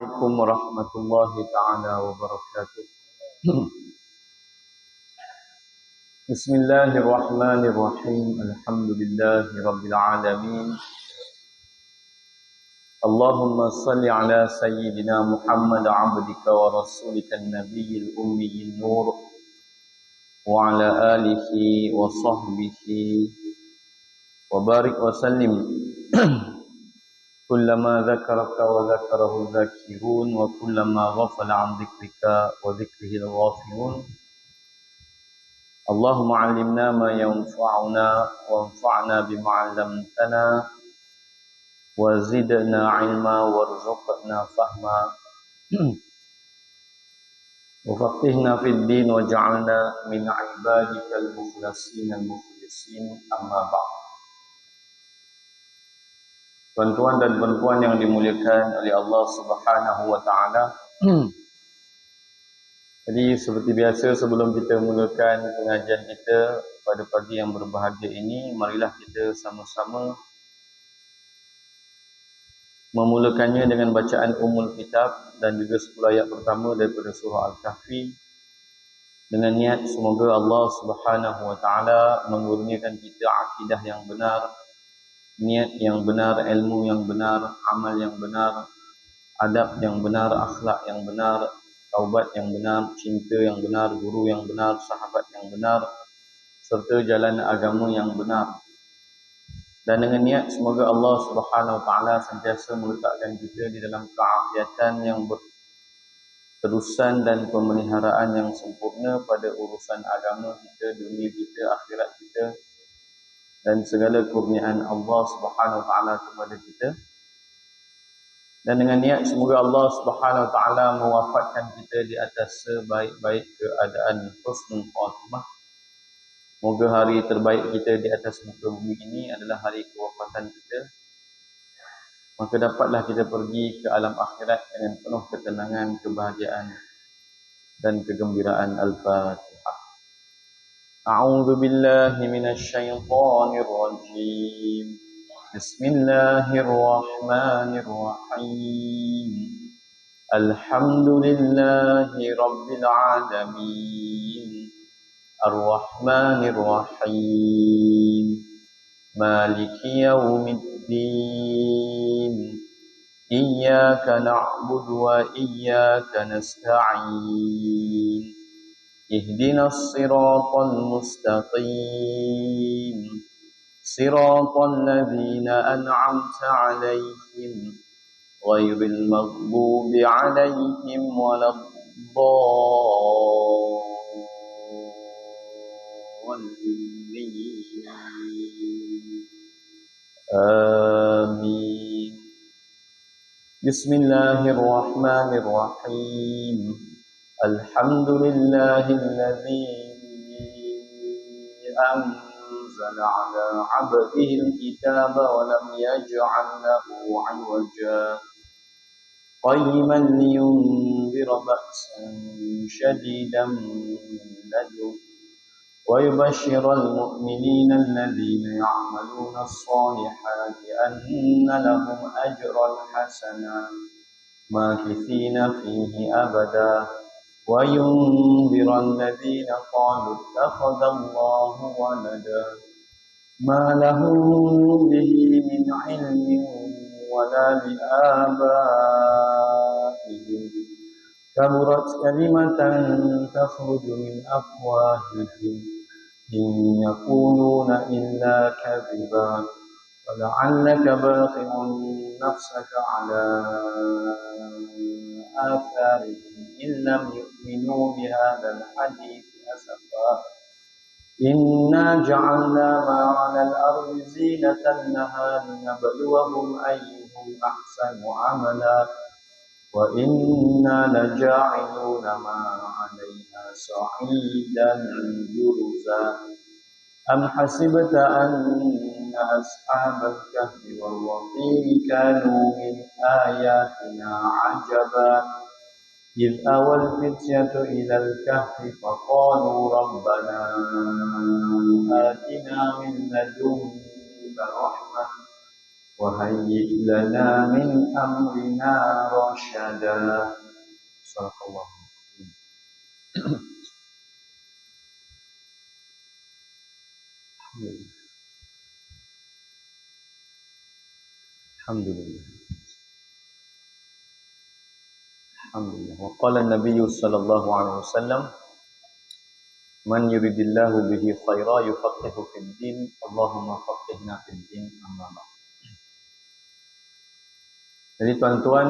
Assalamualaikum warahmatullahi taala wabarakatuh. Bismillahirrahmanirrahim. Alhamdulillahi rabbil alamin. Allahumma salli ala sayyidina Muhammad abdika wa rasulika an-nabiyil ummiyyin nur wa ala alihi wa sahbihi wa barik wa sallim. Kullama dzakaraka wa dzakarahu dzakirun wa kullama ghafala an dzikrika wa dzikrihi al-ghafilun. Allahumma 'allimna ma yanfa'una wanfa'na bima 'allamtana wa zidna 'ilma warzuqna fahma wa faqihna fid din waj'alna min 'ibadikal mukhlasin al-mukhlisin amma ba'd. Tuan-tuan dan puan-puan yang dimuliakan oleh Allah Subhanahu wa taala. Jadi seperti biasa sebelum kita mulakan pengajian kita pada pagi yang berbahagia ini, marilah kita sama-sama memulakannya dengan bacaan Ummul Kitab dan juga 10 ayat pertama daripada surah Al-Kahfi dengan niat semoga Allah Subhanahu wa taala mengurniakan kita akidah yang benar, niat yang benar, ilmu yang benar, amal yang benar, adab yang benar, akhlak yang benar, taubat yang benar, cinta yang benar, guru yang benar, sahabat yang benar, serta jalan agama yang benar. Dan dengan niat semoga Allah Subhanahu wa taala sentiasa meletakkan kita di dalam keafiatan yang berterusan dan pemeliharaan yang sempurna pada urusan agama kita, dunia kita, akhirat kita dan segala kurniaan Allah Subhanahu wa taala kepada kita. Dan dengan niat semoga Allah Subhanahu wa taala mewafatkan kita di atas sebaik-baik keadaan husnul khatimah. Moga hari terbaik kita di atas muka bumi ini adalah hari kewafatan kita. Maka dapatlah kita pergi ke alam akhirat dengan penuh ketenangan, kebahagiaan dan kegembiraan. Al-Fatihah. A'udzu billahi minasy syaithanir rajim. Bismillahirrahmanirrahim. Alhamdulillahi rabbil alamin. Ar-Rahmanir-Rahim. Maliki yaumiddin. Iyyaka na'budu wa iyyaka nasta'in. Ihdinas siratal mustaqim. Siratal ladzina an'amta 'alaihim ghairil maghdubi 'alaihim waladdallin. Amin. Bismillahirrahmanirrahim. Alhamdulillahilladzi anzala 'ala 'abdihi al-kitaba wa lam yaj'al lahu 'iwaja qayyiman liyunzira ba'san shadidan min ladunhu ويبشر المؤمنين الذين يعملون الصالحات أن لهم أجرا حسنا ماكثين فيه أبدا وينذر الذين قالوا اتخذ الله ولدا ما لهم به من علم ولا لآبائهم كبرت كلمة تخرج من أفواههم إن يقولون إلا كذبا ولعلك باخع نفسك على آثارهم إن لم يؤمنوا بهذا الحديث أسفا إنا جعلنا ما على الأرض زينة لها لنبلوهم أيهم أحسن عملا وَإِنَّا لَجَاعِلُونَ مَا عَلَيْهَا صَعِيدًا جُرُزًا أَمْ حَسِبْتَ أَنَّ أَصْحَابَ الْكَهْفِ وَالرَّقِيمِ كَانُوا مِنْ آيَاتِنَا عَجَبًا إِذْ أَوَى الْفِتْيَةُ إِلَى الْكَهْفِ فَقَالُوا رَبَّنَا آتِنَا مِنْ لَدُنكَ رَحْمَةً وهيئ لنا من أمرنا رشدا. صدق الله. الحمد لله. الحمد لله. وقال النبي صلى الله عليه وسلم: من يريد الله به خيرا يفقهه في الدين. اللهم فقهنا في الدين. أما بعد. Jadi tuan-tuan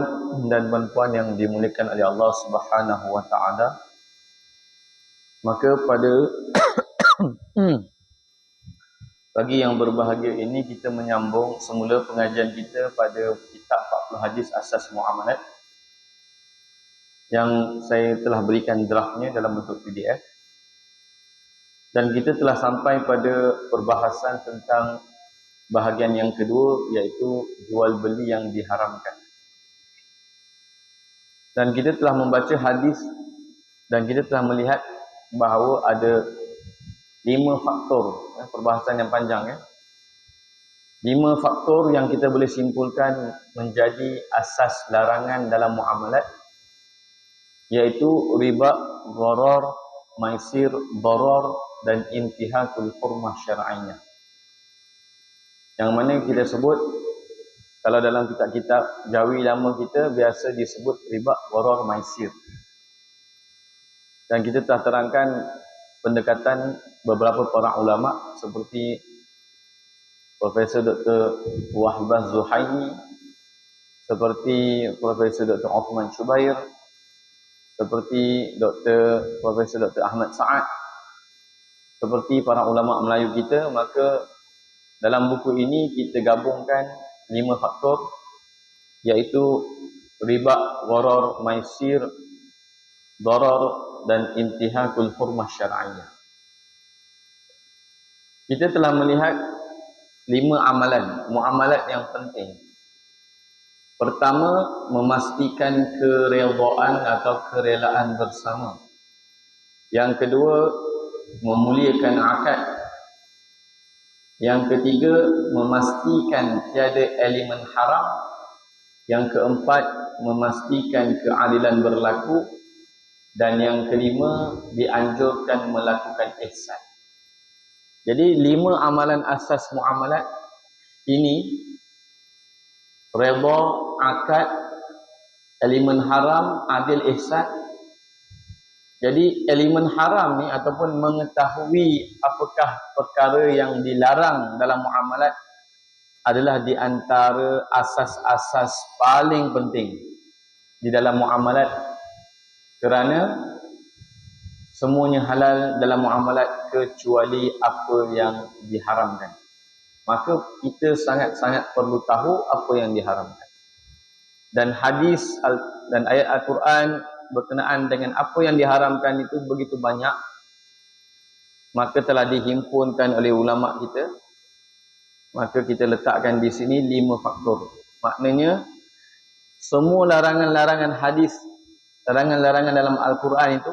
dan puan-puan yang dimuliakan oleh Allah Subhanahu wa taala, maka pada pagi yang berbahagia ini kita menyambung semula pengajian kita pada kitab 40 hadis asas muamalat yang saya telah berikan draftnya dalam bentuk PDF, dan kita telah sampai pada perbahasan tentang bahagian yang kedua, iaitu jual beli yang diharamkan. Dan kita telah membaca hadis dan kita telah melihat bahawa ada 5 faktor, perbahasan yang panjang 5 faktor yang kita boleh simpulkan menjadi asas larangan dalam muamalat, iaitu riba, gharar, maisir, darar dan intihakul hurmah syar'iyah. Yang mana kita sebut, kalau dalam kitab-kitab Jawi lama kita biasa disebut riba, gharar, maisir. Dan kita telah terangkan pendekatan beberapa para ulama seperti Profesor Dr. Wahbah Zuhaimi, seperti Profesor Dr. Uthman Shubair, seperti Profesor Dr. Ahmad Sa'ad, seperti para ulama Melayu kita. Maka dalam buku ini kita gabungkan 5 faktor, iaitu riba, gharar, maisir, darar dan intihakul hurmah syar'iyah. Kita telah melihat 5 amalan, muamalat yang penting. Pertama, memastikan keredaan atau kerelaan bersama. Yang kedua, memuliakan akad. Yang ketiga, memastikan tiada elemen haram. Yang keempat, memastikan keadilan berlaku. Dan yang kelima, dianjurkan melakukan ihsan. Jadi 5 amalan asas muamalat ini: redha, akad, elemen haram, adil, ihsan. Jadi elemen haram ni ataupun mengetahui apakah perkara yang dilarang dalam muamalat adalah di antara asas-asas paling penting di dalam muamalat, kerana semuanya halal dalam muamalat kecuali apa yang diharamkan. Maka kita sangat-sangat perlu tahu apa yang diharamkan. Dan hadis dan ayat Al-Quran berkenaan dengan apa yang diharamkan itu begitu banyak. Maka telah dihimpunkan oleh ulama kita. Maka kita letakkan di sini 5 faktor. Maknanya semua larangan-larangan hadis, larangan-larangan dalam Al-Quran itu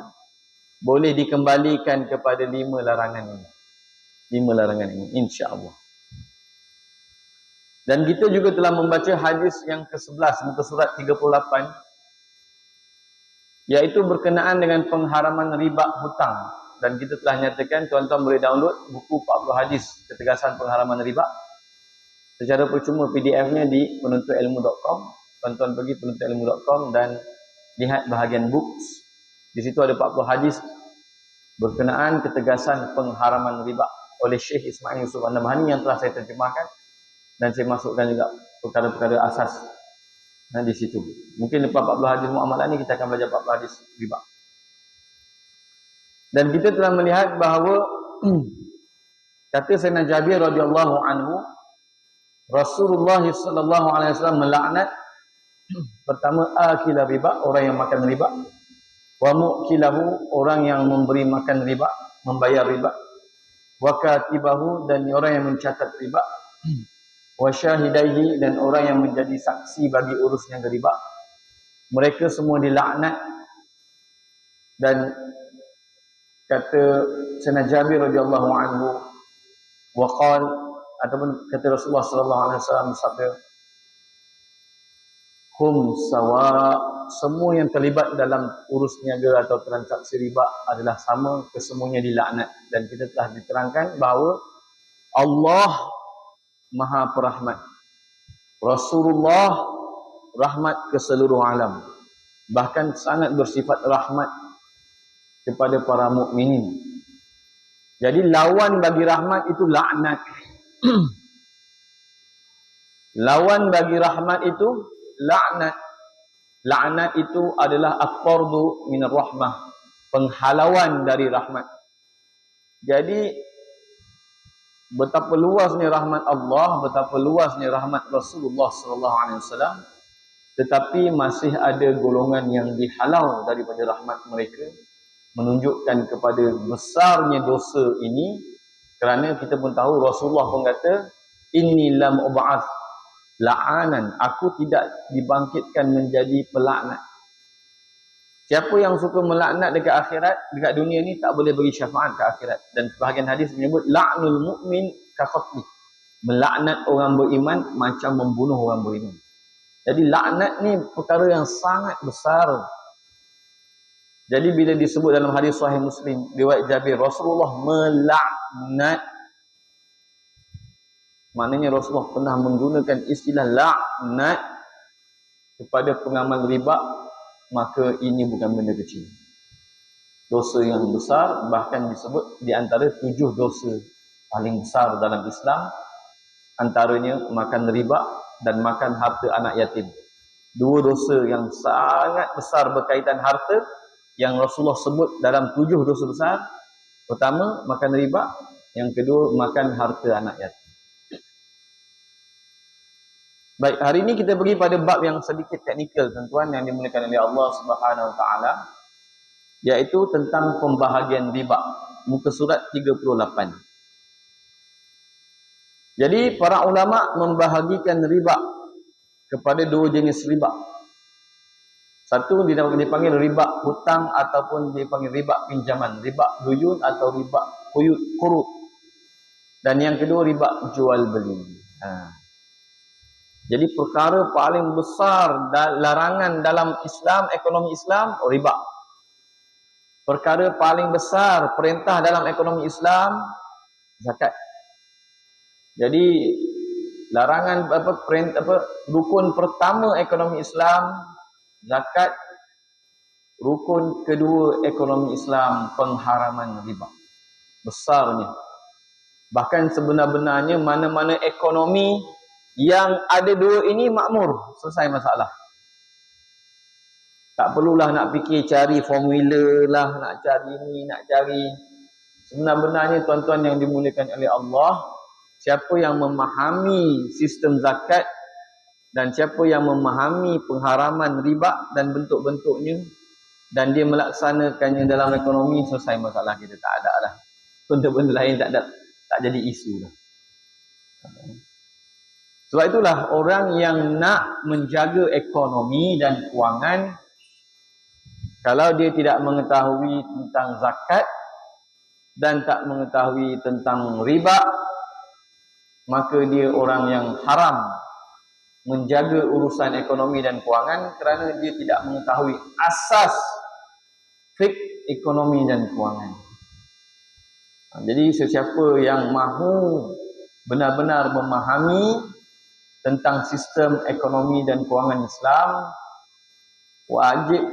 boleh dikembalikan kepada 5 larangan ini. 5 larangan ini, insya-Allah. Dan kita juga telah membaca hadis yang ke-11 muka surat 38, iaitu berkenaan dengan pengharaman riba hutang. Dan kita telah nyatakan tuan-tuan boleh download buku 40 hadis ketegasan pengharaman riba secara percuma, PDF-nya di penuntutilmu.com. Tuan-tuan pergi penuntutilmu.com dan lihat bahagian books. Di situ ada 40 hadis berkenaan ketegasan pengharaman riba oleh Syekh Ismail Yusuf An-Nabhani yang telah saya terjemahkan, dan saya masukkan juga perkara-perkara asas di situ. Mungkin lepas 40 hadis muamalah ni kita akan belajar 40 hadis riba. Dan kita telah melihat bahawa kata Sayyidina Jabir radhiyallahu anhu, Rasulullah sallallahu alaihi wasallam melaknat pertama akila riba, orang yang makan riba, wa mukilahu, orang yang memberi makan riba, membayar riba, wa katibahu, dan orang yang mencatat riba, wa syahidaihi, dan orang yang menjadi saksi bagi urusnya riba. Mereka semua dilaknat. Dan kata Sayyidina Jabir radhiyallahu anhu, waqal, ataupun kata Rasulullah sallallahu alaihi wasallam bersabda, hum sawa, semua yang terlibat dalam urus niaga atau transaksi riba adalah sama, kesemuanya dilaknat. Dan kita telah diterangkan bahawa Allah Maha Perahmat, Rasulullah rahmat ke seluruh alam, bahkan sangat bersifat rahmat kepada para mukminin. Jadi lawan bagi rahmat itu laknat. Lawan bagi rahmat itu laknat. Laknat itu adalah at-tardu minar rahmah, penghalauan dari rahmat. Jadi betapa luasnya rahmat Allah, betapa luasnya rahmat Rasulullah SAW, tetapi masih ada golongan yang dihalau daripada rahmat mereka, menunjukkan kepada besarnya dosa ini. Kerana kita pun tahu Rasulullah pun kata, inni lam ub'ath la'anan, aku tidak dibangkitkan menjadi pelaknat. Siapa yang suka melaknat dekat akhirat, dekat dunia ni tak boleh beri syafaat ke akhirat. Dan sebahagian hadis menyebut la'nul mu'min ka qatli, melaknat orang beriman macam membunuh orang beriman. Jadi laknat ni perkara yang sangat besar. Jadi bila disebut dalam hadis sahih Muslim riwayat Jabir, Rasulullah melaknat, maknanya Rasulullah pernah menggunakan istilah laknat kepada pengamal riba, maka ini bukan benda kecil. Dosa yang besar, bahkan disebut di antara 7 dosa paling besar dalam Islam, antaranya makan riba dan makan harta anak yatim. 2 dosa yang sangat besar berkaitan harta yang Rasulullah sebut dalam 7 dosa besar. Pertama, makan riba. Yang kedua, makan harta anak yatim. Baik, hari ini kita pergi pada bab yang sedikit teknikal, tuan-tuan, yang dimuliakan oleh Allah Subhanahu Wa Taala, iaitu tentang pembahagian riba. Muka surat 38. Jadi para ulama membahagikan riba kepada 2 jenis riba. Satu dipanggil riba hutang ataupun dipanggil riba pinjaman, riba duyun atau riba qurud. Dan yang kedua riba jual beli. Jadi perkara paling besar larangan dalam Islam, ekonomi Islam, riba. Perkara paling besar perintah dalam ekonomi Islam, zakat. Jadi larangan rukun pertama ekonomi Islam, zakat. Rukun kedua ekonomi Islam, pengharaman riba. Besarnya. Bahkan sebenar-benarnya mana-mana ekonomi yang ada 2 ini makmur, selesai masalah. Tak perlulah nak fikir cari formula lah, nak cari ni, nak cari. Sebenar-benarnya tuan-tuan yang dimuliakan oleh Allah, siapa yang memahami sistem zakat dan siapa yang memahami pengharaman riba dan bentuk-bentuknya, dan dia melaksanakannya dalam ekonomi, selesai masalah kita. Tak ada lah. Benda-benda lain tak jadi isu lah. Sebab itulah orang yang nak menjaga ekonomi dan kewangan, kalau dia tidak mengetahui tentang zakat dan tak mengetahui tentang riba, maka dia orang yang haram menjaga urusan ekonomi dan kewangan, kerana dia tidak mengetahui asas fiqh ekonomi dan kewangan. Jadi sesiapa yang mahu benar-benar memahami tentang sistem ekonomi dan kewangan Islam, wajib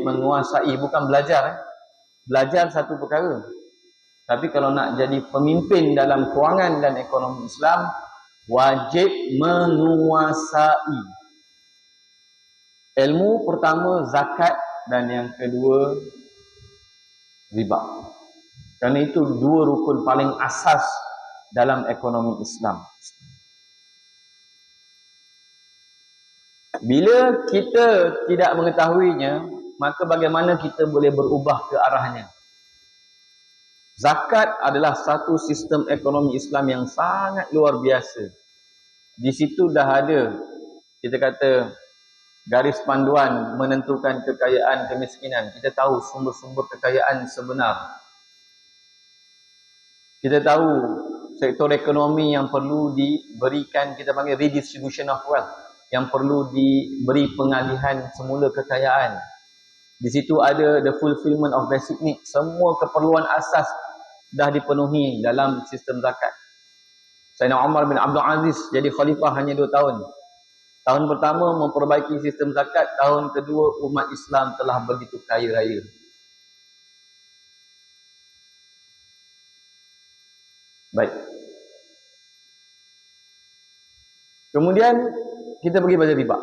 menguasai, bukan belajar. Belajar satu perkara. Tapi kalau nak jadi pemimpin dalam kewangan dan ekonomi Islam, wajib menguasai. Ilmu pertama zakat dan yang kedua riba. Kerana itu 2 rukun paling asas dalam ekonomi Islam. Bila kita tidak mengetahuinya, maka bagaimana kita boleh berubah ke arahnya? Zakat adalah satu sistem ekonomi Islam yang sangat luar biasa. Di situ dah ada, kita kata, garis panduan menentukan kekayaan kemiskinan. Kita tahu sumber-sumber kekayaan sebenar. Kita tahu sektor ekonomi yang perlu diberikan, kita panggil redistribution of wealth. yang perlu diberi pengalihan semula kekayaan. Di situ ada the fulfillment of basic need. Semua keperluan asas dah dipenuhi dalam sistem zakat. Sayyidina Umar bin Abdul Aziz jadi khalifah hanya 2 tahun. Tahun pertama memperbaiki sistem zakat, tahun kedua umat Islam telah begitu kaya raya. Baik. Kemudian kita pergi pada riba.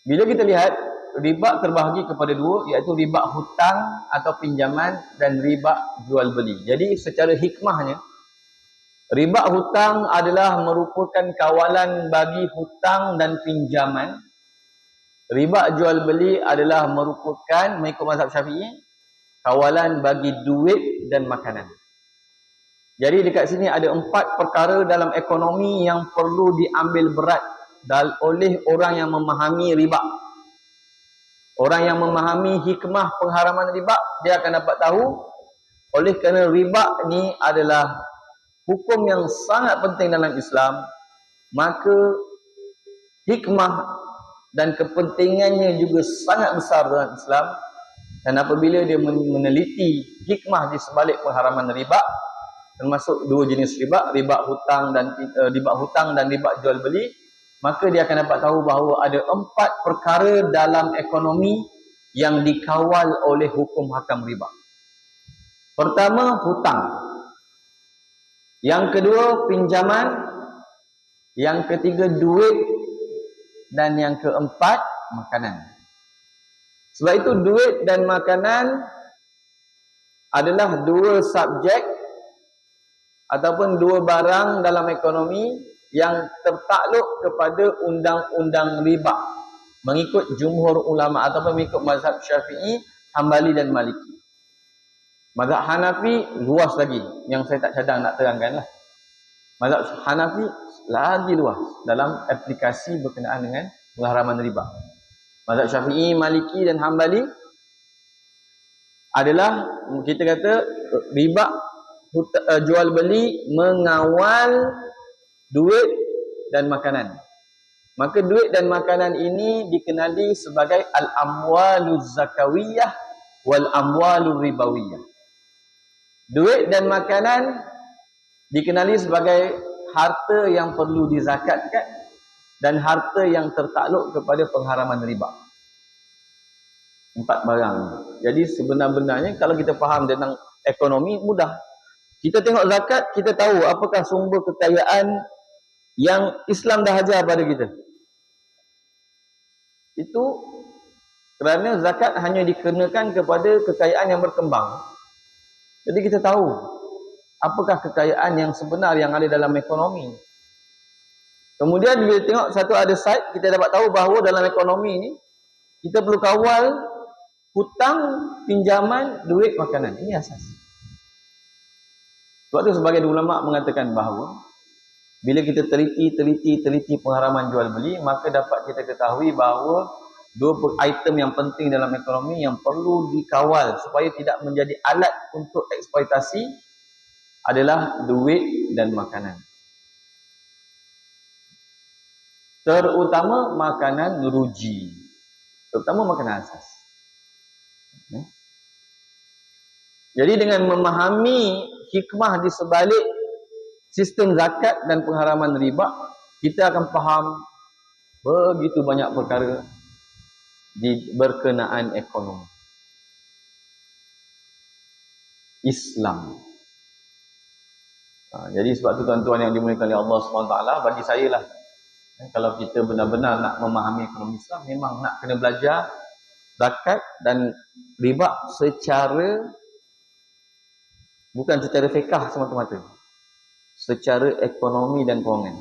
Bila kita lihat, riba terbahagi kepada dua, iaitu riba hutang atau pinjaman dan riba jual beli. Jadi secara hikmahnya, riba hutang adalah merupakan kawalan bagi hutang dan pinjaman. Riba jual beli adalah merupakan, mengikut mazhab Syafi'i, kawalan bagi duit dan makanan. Jadi dekat sini ada 4 perkara dalam ekonomi yang perlu diambil berat oleh orang yang memahami riba. Orang yang memahami hikmah pengharaman riba, dia akan dapat tahu, oleh kerana riba ni adalah hukum yang sangat penting dalam Islam, maka hikmah dan kepentingannya juga sangat besar dalam Islam. Dan apabila dia meneliti hikmah di sebalik pengharaman riba, termasuk 2 jenis riba, riba hutang dan riba jual beli, maka dia akan dapat tahu bahawa ada 4 perkara dalam ekonomi yang dikawal oleh hukum hakam riba. Pertama, hutang. Yang kedua, pinjaman. Yang ketiga, duit. Dan yang keempat, makanan. Sebab itu duit dan makanan adalah 2 subjek ataupun 2 barang dalam ekonomi yang tertakluk kepada undang-undang riba mengikut jumhur ulama ataupun mengikut mazhab Syafi'i, Hambali dan Maliki. Mazhab Hanafi luas lagi, yang saya tak cadang nak terangkanlah. Mazhab Hanafi lagi luas dalam aplikasi berkenaan dengan pengharaman riba. Mazhab Syafi'i, Maliki dan Hambali adalah, kita kata, riba jual beli mengawal duit dan makanan. Maka duit dan makanan ini dikenali sebagai al-amwaluz zakawiyah wal amwalur ribawiyah. Duit dan makanan dikenali sebagai harta yang perlu dizakatkan dan harta yang tertakluk kepada pengharaman riba. 4 barang. Jadi sebenar-benarnya kalau kita faham tentang ekonomi, mudah. Kita tengok zakat, kita tahu apakah sumber kekayaan yang Islam dah ajar pada kita. Itu kerana zakat hanya dikenakan kepada kekayaan yang berkembang. Jadi kita tahu apakah kekayaan yang sebenar yang ada dalam ekonomi. Kemudian bila tengok satu ada side, kita dapat tahu bahawa dalam ekonomi ni kita perlu kawal hutang, pinjaman, duit, makanan. Ini asas. Sebab tu sebagian ulama mengatakan bahawa bila kita teliti pengharaman jual beli, maka dapat kita ketahui bahawa 2 item yang penting dalam ekonomi yang perlu dikawal supaya tidak menjadi alat untuk eksploitasi adalah duit dan makanan. Terutama makanan ruji. Terutama makanan asas. Jadi dengan memahami hikmah di sebalik sistem zakat dan pengharaman riba, kita akan faham begitu banyak perkara di berkenaan ekonomi Islam. Jadi sebab tu tuan-tuan yang dimuliakan oleh Allah SWT, bagi saya lah, kalau kita benar-benar nak memahami ekonomi Islam, memang nak kena belajar zakat dan riba secara, bukan secara fiqah semata-mata, secara ekonomi dan kewangan.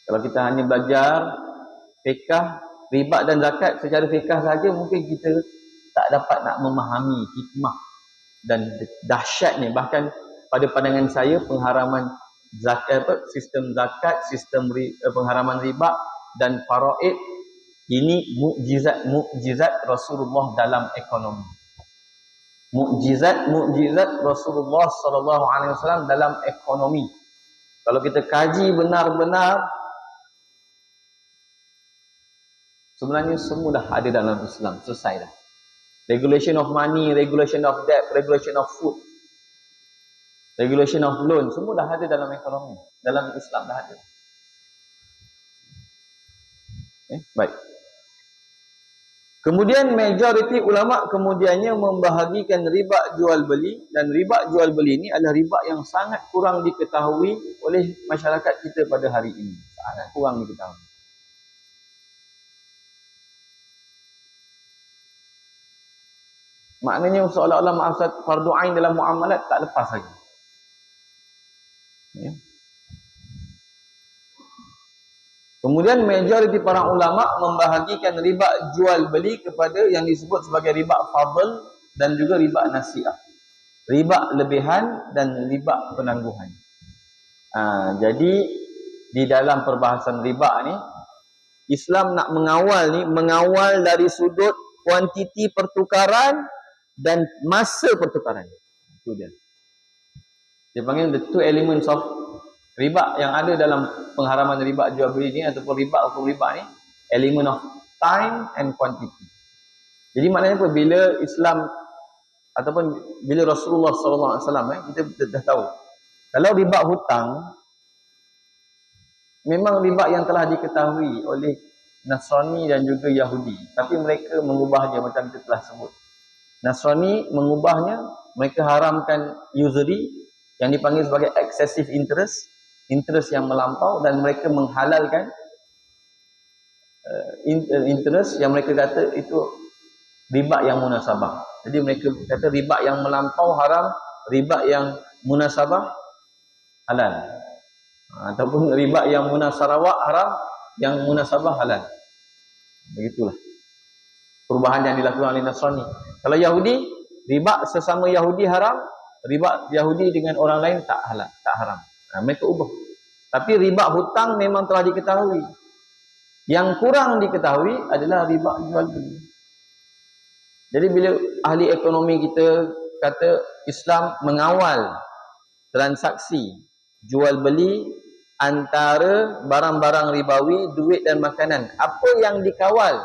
Kalau kita hanya belajar fiqah, riba dan zakat secara fiqah saja, mungkin kita tak dapat nak memahami hikmah dan dahsyatnya. Bahkan pada pandangan saya, pengharaman zakat, sistem zakat, sistem pengharaman riba dan faraid ini mukjizat Rasulullah dalam ekonomi. Mukjizat Rasulullah SAW dalam ekonomi. Kalau kita kaji benar-benar, Sebenarnya semua dah ada dalam Islam, selesai dah. Regulation of money, regulation of debt, regulation of food, regulation of loan, semua dah ada dalam ekonomi. Dalam Islam dah ada. Baik. Kemudian majoriti ulama kemudiannya membahagikan riba jual beli, dan riba jual beli ini adalah riba yang sangat kurang diketahui oleh masyarakat kita pada hari ini. Sangat kurang diketahui. Maknanya seolah-olah maksud fardu ain dalam muamalat tak lepas lagi. Ya. Kemudian majoriti para ulama membahagikan riba jual beli kepada yang disebut sebagai riba fadl dan juga riba nasiah. Riba lebihan dan riba penangguhan. Jadi di dalam perbahasan riba ni, Islam nak mengawal dari sudut kuantiti pertukaran dan masa pertukaran. Itu dia. Dia panggil the two elements of riba yang ada dalam pengharaman riba jual beli ni ataupun hukum riba ni, element of time and quantity. Jadi maknanya apa? Bila Islam ataupun bila Rasulullah SAW kita dah tahu kalau riba hutang memang riba yang telah diketahui oleh Nasrani dan juga Yahudi, tapi mereka mengubahnya macam kita telah sebut. Nasrani mengubahnya, mereka haramkan usury yang dipanggil sebagai excessive interest yang melampau, dan mereka menghalalkan interest yang mereka kata itu riba yang munasabah. Jadi mereka kata riba yang melampau haram, riba yang munasabah halal. Ataupun riba yang munasarawah haram, yang munasabah halal. Begitulah perubahan yang dilakukan oleh Nasrani. Kalau Yahudi, riba sesama Yahudi haram, riba Yahudi dengan orang lain tak halal, tak haram. Mereka ubah. Tapi riba hutang memang telah diketahui. Yang kurang diketahui adalah riba jual beli. Jadi bila ahli ekonomi kita kata Islam mengawal transaksi jual beli antara barang-barang ribawi, duit dan makanan, apa yang dikawal?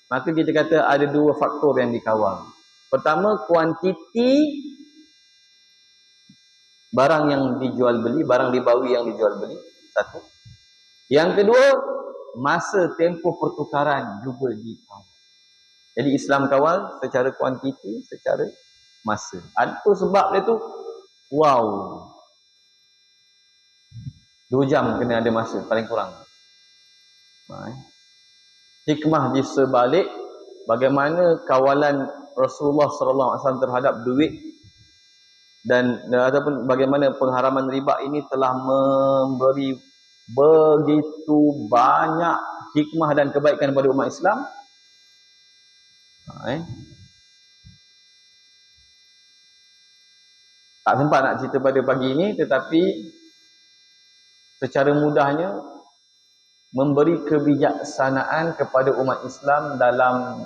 Maka kita kata ada dua faktor yang dikawal. Pertama, kuantiti barang yang dijual beli, barang ribawi yang dijual beli, satu. Yang kedua, masa tempoh pertukaran juga dikawal. Jadi Islam kawal secara kuantiti, secara masa. Apa sebab dia tu? Wow. 2 jam kena ada masa paling kurang. Hikmah di sebalik bagaimana kawalan Rasulullah SAW terhadap duit dan ataupun bagaimana pengharaman riba ini telah memberi begitu banyak hikmah dan kebaikan kepada umat Islam. Tak sempat nak cerita pada pagi ini, tetapi secara mudahnya memberi kebijaksanaan kepada umat Islam dalam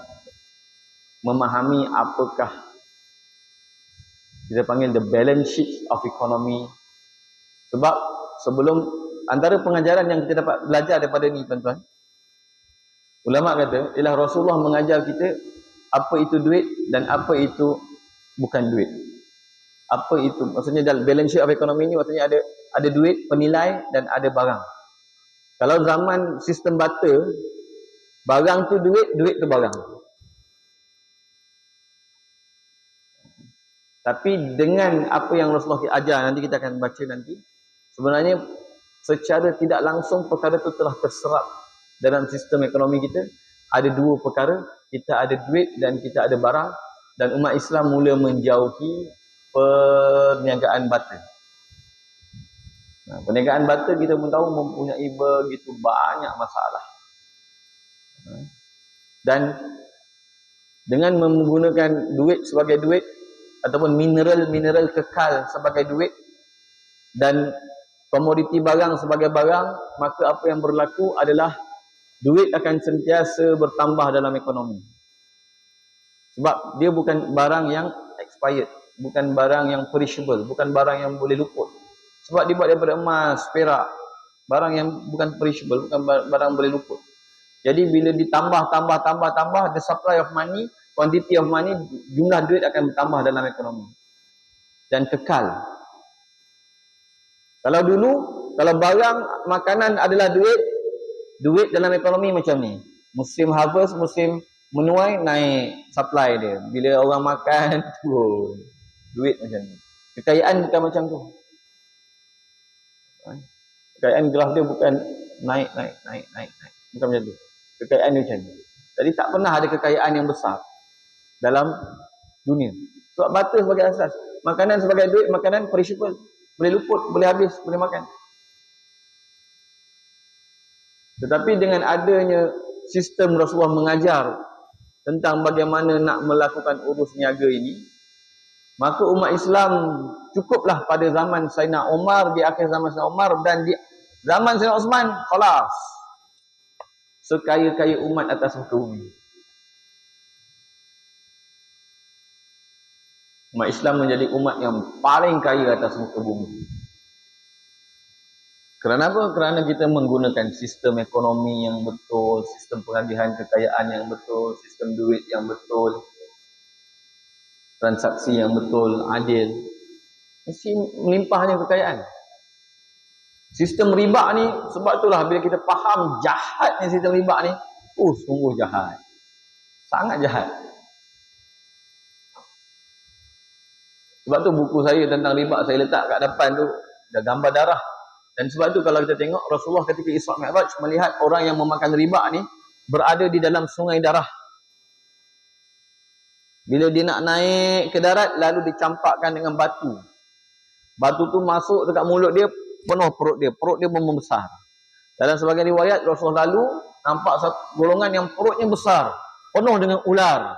memahami apakah kita panggil the balance sheet of economy. Sebab sebelum, antara pengajaran yang kita dapat belajar daripada ni tuan-tuan, ulama kata ialah Rasulullah mengajar kita apa itu duit dan apa itu bukan duit. Apa itu? Maksudnya dalam balance sheet of economy ni maksudnya ada duit, penilai dan ada barang. Kalau zaman sistem barter, barang tu duit, duit tu barang. Tapi dengan apa yang Rasulullah ajar, nanti kita akan baca nanti, sebenarnya secara tidak langsung perkara itu telah terserap dalam sistem ekonomi kita. Ada dua perkara, kita ada duit dan kita ada barang, dan umat Islam mula menjauhi perniagaan barter. Perniagaan barter kita pun tahu mempunyai begitu banyak masalah. Dan dengan menggunakan duit sebagai duit ataupun mineral kekal sebagai duit dan komoditi barang sebagai barang, maka apa yang berlaku adalah duit akan sentiasa bertambah dalam ekonomi. Sebab dia bukan barang yang expired, bukan barang yang perishable, bukan barang yang boleh luput. Sebab dibuat daripada emas, perak, barang yang bukan perishable, bukan barang boleh luput. Jadi bila tambah, the supply of money, quantity of money, jumlah duit akan bertambah dalam ekonomi. Dan kekal. Kalau dulu, kalau barang, makanan adalah duit, duit dalam ekonomi macam ni. Musim harvest, musim menuai, naik supply dia. Bila orang makan, turun. Duit macam ni. Kekayaan bukan macam tu. Kekayaan graf dia bukan naik. Bukan macam tu. Kekayaan dia macam ni. Jadi tak pernah ada kekayaan yang besar dalam dunia. Sebab bata sebagai asas. Makanan sebagai duit, makanan perishable. Boleh luput, boleh habis, boleh makan. Tetapi dengan adanya sistem Rasulullah mengajar tentang bagaimana nak melakukan urus niaga ini, maka umat Islam cukuplah pada zaman Sayyidina Umar, di akhir zaman Sayyidina Umar, dan di zaman Sayyidina Osman, khalas. Sekaya-kaya umat atas muka bumi. Umat Islam menjadi umat yang paling kaya atas muka bumi. Kerana apa? Kerana kita menggunakan sistem ekonomi yang betul, sistem pengagihan kekayaan yang betul, sistem duit yang betul, transaksi yang betul, adil. Mesti melimpahnya kekayaan. Sistem riba ni, sebab itulah bila kita faham jahatnya sistem riba ni, sungguh jahat. Sangat jahat. Sebab tu buku saya tentang riba saya letak kat depan tu, ada gambar darah. Dan sebab tu kalau kita tengok Rasulullah ketika Isra Mi'raj melihat orang yang memakan riba ni berada di dalam sungai darah. Bila dia nak naik ke darat, lalu dicampakkan dengan batu. Batu tu masuk dekat mulut dia, penuh perut dia membesar. Dalam sebagian riwayat Rasulullah lalu nampak satu golongan yang perutnya besar, penuh dengan ular.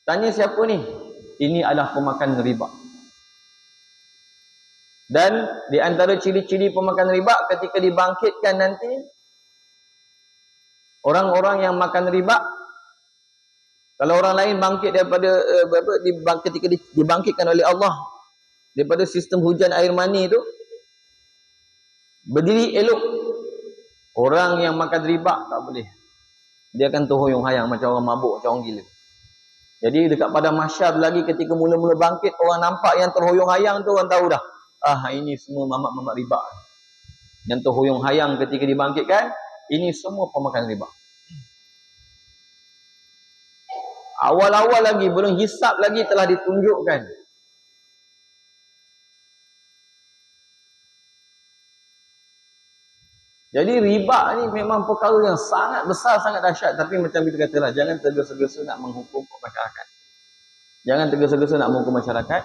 Tanya siapa ni? Ini adalah pemakan riba. Dan di antara ciri-ciri pemakan riba ketika dibangkitkan nanti, orang-orang yang makan riba, kalau orang lain bangkit daripada ketika dibangkitkan oleh Allah daripada sistem hujan air mani itu, berdiri elok. Orang yang makan riba tak boleh. Dia akan terhoyong hayang macam orang mabuk, macam orang gila. Jadi dekat pada mahsyar lagi ketika mula-mula bangkit, orang nampak yang terhoyong hayang tu, orang tahu dah. Ini semua mamak-mamak riba. Yang terhoyong hayang ketika dibangkitkan, ini semua pemakan riba. Awal-awal lagi, belum hisap lagi telah ditunjukkan. Jadi riba ni memang perkara yang sangat besar, sangat dahsyat. Tapi macam kita katalah, jangan tergesa-gesa nak menghukum masyarakat. Jangan tergesa-gesa nak menghukum masyarakat.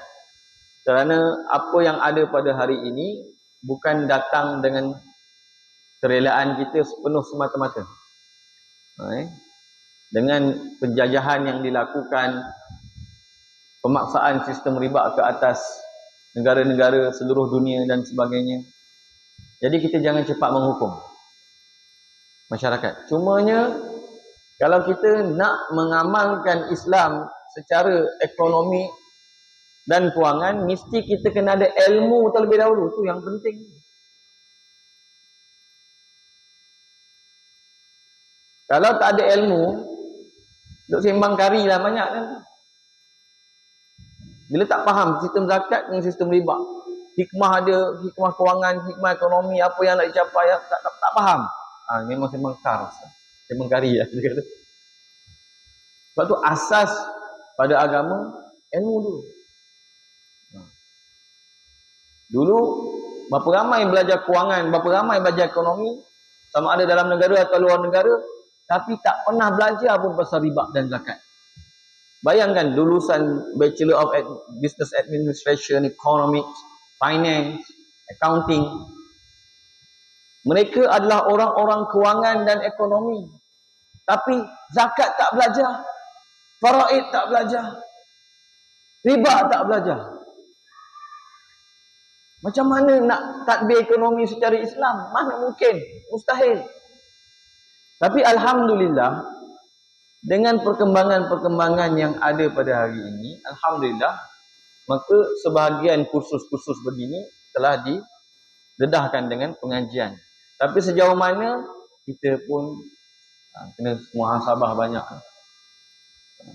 Kerana apa yang ada pada hari ini bukan datang dengan kerelaan kita sepenuh semata-mata. Dengan penjajahan yang dilakukan, pemaksaan sistem riba ke atas negara-negara seluruh dunia dan sebagainya. Jadi kita jangan cepat menghukum masyarakat. Cumanya kalau kita nak mengamalkan Islam secara ekonomi dan kewangan, mesti kita kena ada ilmu terlebih dahulu. Itu yang penting. Kalau tak ada ilmu, duk sembang kari lah banyak kan. Bila tak faham sistem zakat dengan sistem riba, hikmah ada, hikmah kewangan, hikmah ekonomi, apa yang nak dicapai, tak faham. Memang sembang kari lah. Sebab tu asas pada agama, ilmu dulu. Dulu, berapa ramai belajar kewangan, berapa ramai belajar ekonomi, sama ada dalam negara atau luar negara, tapi tak pernah belajar pun pasal riba dan zakat. Bayangkan lulusan Bachelor of Business Administration, Economics, Finance, Accounting. Mereka adalah orang-orang kewangan dan ekonomi. Tapi zakat tak belajar, faraid tak belajar, riba tak belajar. Macam mana nak tadbir ekonomi secara Islam? Mana mungkin? Mustahil. Tapi Alhamdulillah, dengan perkembangan-perkembangan yang ada pada hari ini, Alhamdulillah, maka sebahagian kursus-kursus begini telah didedahkan dengan pengajian. Tapi sejauh mana kita pun kena muhasabah banyak.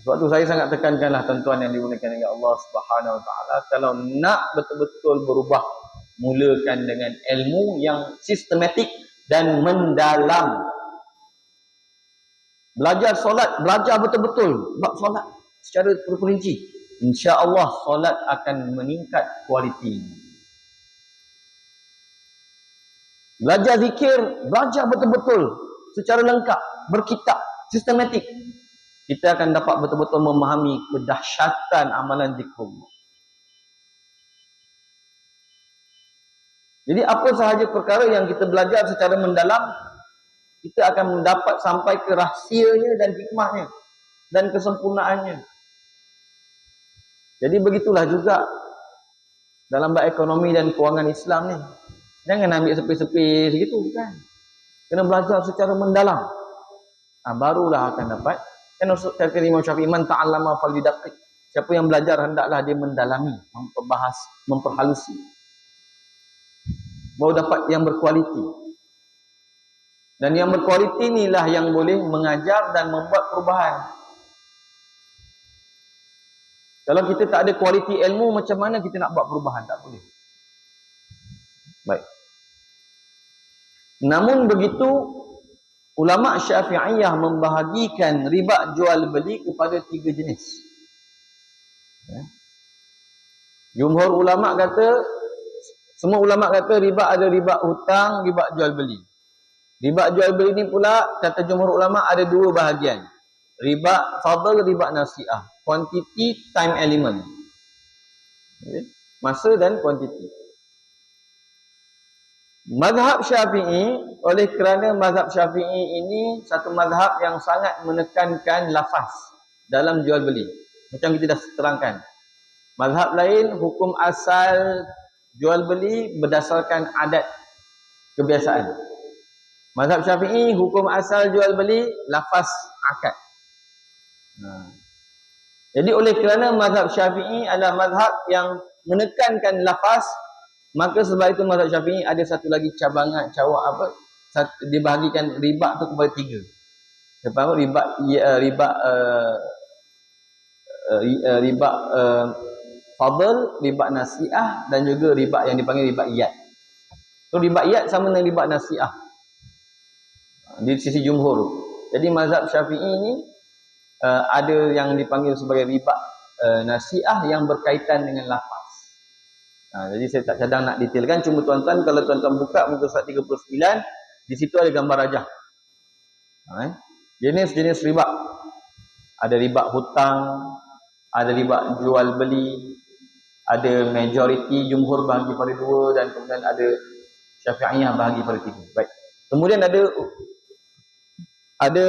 Sebab tu saya sangat tekankanlah tuan-tuan yang dimuliakan oleh Allah Subhanahu Wa Taala, kalau nak betul-betul berubah, mulakan dengan ilmu yang sistematik dan mendalam. Belajar solat, belajar betul-betul bab solat secara terperinci. Insya-Allah solat akan meningkat kualiti. Belajar zikir, belajar betul-betul secara lengkap, berkitab, sistematik. Kita akan dapat betul-betul memahami kedahsyatan amalan zikrullah. Jadi apa sahaja perkara yang kita belajar secara mendalam, kita akan mendapat sampai ke rahsianya dan hikmahnya dan kesempurnaannya. Jadi begitulah juga dalam bab ekonomi dan kewangan Islam ni. Jangan ambil sepi-sepi segitu, kan? Kena belajar secara mendalam. Barulah akan dapat. Kan kata Imam Syafi'i, man ta'allama falyudaqqiq. Siapa yang belajar hendaklah dia mendalami, memperbahas, memperhalusi. Baru dapat yang berkualiti. Dan yang berkualiti inilah yang boleh mengajar dan membuat perubahan. Kalau kita tak ada kualiti ilmu, macam mana kita nak buat perubahan? Tak boleh. Baik. Namun begitu, ulama Syafi'iyah membahagikan riba jual beli kepada 3 jenis. Jumhur ulama kata, semua ulama kata riba ada riba hutang, riba jual beli. Riba jual beli ni pula, kata jumhur ulama, ada 2 bahagian. Riba fadl, riba nasi'ah. Quantity, time element. Masa dan quantity. Mazhab Syafi'i, oleh kerana mazhab Syafi'i ini satu mazhab yang sangat menekankan lafaz dalam jual beli. Macam kita dah terangkan. Mazhab lain, hukum asal jual beli berdasarkan adat kebiasaan. Mazhab Syafi'i, hukum asal jual beli lafaz akad. Jadi oleh kerana mazhab Syafi'i adalah mazhab yang menekankan lafaz, maka sebab itu mazhab Syafi'i ada satu lagi cabangan, dibahagikan riba tu kepada 3. Apa? Riba fadl, riba nasi'ah dan juga riba yang dipanggil riba iyad. So riba iyad sama dengan riba nasi'ah di sisi jumhur. Jadi mazhab Syafi'i ini ada yang dipanggil sebagai riba nasi'ah yang berkaitan dengan lafaz. Jadi saya tak cadang nak detailkan, cuma tuan-tuan kalau tuan-tuan buka muka surat 39, di situ ada gambar rajah. Jenis-jenis riba. Ada riba hutang, ada riba jual beli, ada majority jumhur bahagi pada 2 dan kemudian ada Syafi'iyah bahagi pada 3. Baik. Kemudian ada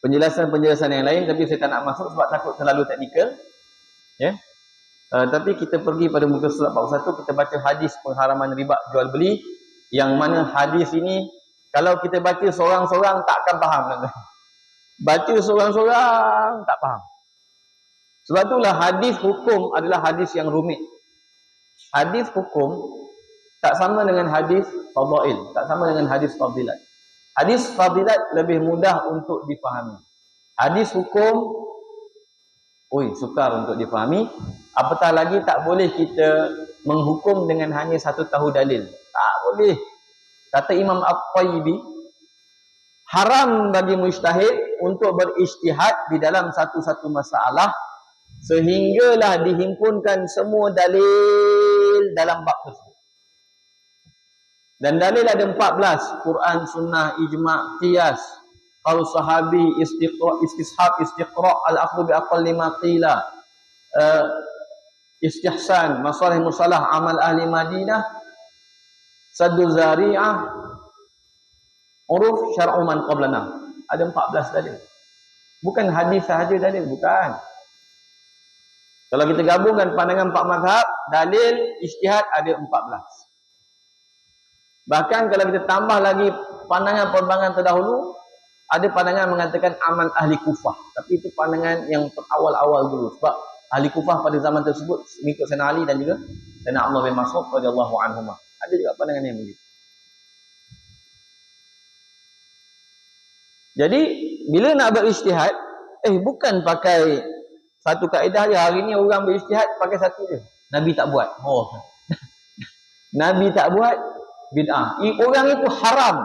penjelasan-penjelasan yang lain, tapi saya tak nak masuk sebab takut terlalu teknikal. Ya. Tapi kita pergi pada muka surat 41, kita baca hadis pengharaman riba jual beli, yang mana hadis ini kalau kita baca seorang-seorang takkan faham. Baca seorang-seorang tak faham. Sebab itulah hadis hukum adalah hadis yang rumit. Hadis hukum tak sama dengan hadis fadail, tak sama dengan hadis fadilat. Hadis fadilat lebih mudah untuk difahami. Hadis hukum sukar untuk difahami. Apatah lagi tak boleh kita menghukum dengan hanya satu tahu dalil. Tak boleh. Kata Imam At-Tayyibi, haram bagi mujtahid untuk berijtihad di dalam satu-satu masalah sehinggalah dihimpunkan semua dalil dalam bab tersebut. Dan dalil ada 14, Quran, sunnah, ijma', qiyas, qaul sahabi, istishab, istiqra', al-akhdhu bi aqalli ma qila, istihsan, masalih musalah, amal ahli Madinah, saddu zari'ah, uruf syar'u man qablana. Ada 14 dalil. Bukan hadis sahaja dalil, bukan. Kalau kita gabungkan pandangan 4 mazhab, dalil ijtihad ada 14. Bahkan kalau kita tambah lagi pandangan-pandangan terdahulu, ada pandangan mengatakan amal ahli Kufah. Tapi itu pandangan yang awal-awal dulu. Sebab ahli Kufah pada zaman tersebut mengikut Sayyidina Ali dan juga Sayyidina Abdullah bin Mas'ud radhiyallahu anhuma. Ada juga pandangan yang begitu. Jadi bila nak berijtihad, bukan pakai satu kaedah je. Hari ni orang berijtihad pakai satu je. Nabi tak buat. Nabi tak buat, bid'ah. Orang itu haram.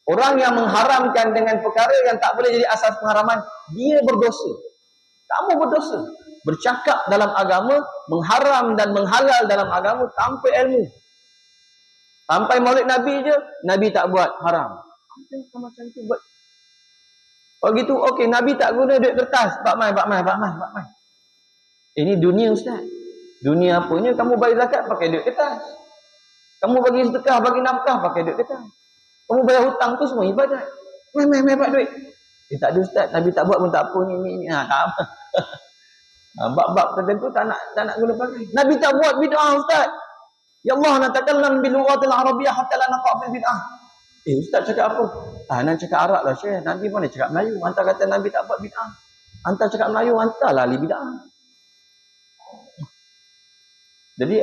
Orang yang mengharamkan dengan perkara yang tak boleh jadi asas pengharaman, dia berdosa. Kamu berdosa. Bercakap dalam agama, mengharam dan menghalal dalam agama tanpa ilmu. Sampai maulid Nabi je, Nabi tak buat, haram. Macam tu buat. Oh gitu, okey, Nabi tak guna duit kertas. Bak mai. Ini dunia ustaz. Dunia apanya kamu bayar zakat pakai duit kertas. Kamu bagi sedekah, bagi nafkah pakai duit kertas. Kamu bayar hutang tu semua ibadat. Mai buat duit. Tak ada ustaz, Nabi tak buat pun tak apa ni. Tak apa. Bab-bab tertentu tak nak guna pakai. Nabi tak buat bid'ah ustaz. Ya Allah, natakallam bil lughatil arabiyyah hatta la naqa' fil bid'ah. Ustaz cakap apa? Nak cakap Arab lah Syekh. Nabi mana cakap Melayu? Hantar kata Nabi tak buat bid'ah. Hantar cakap Melayu, hantarlah ahli bid'ah. Jadi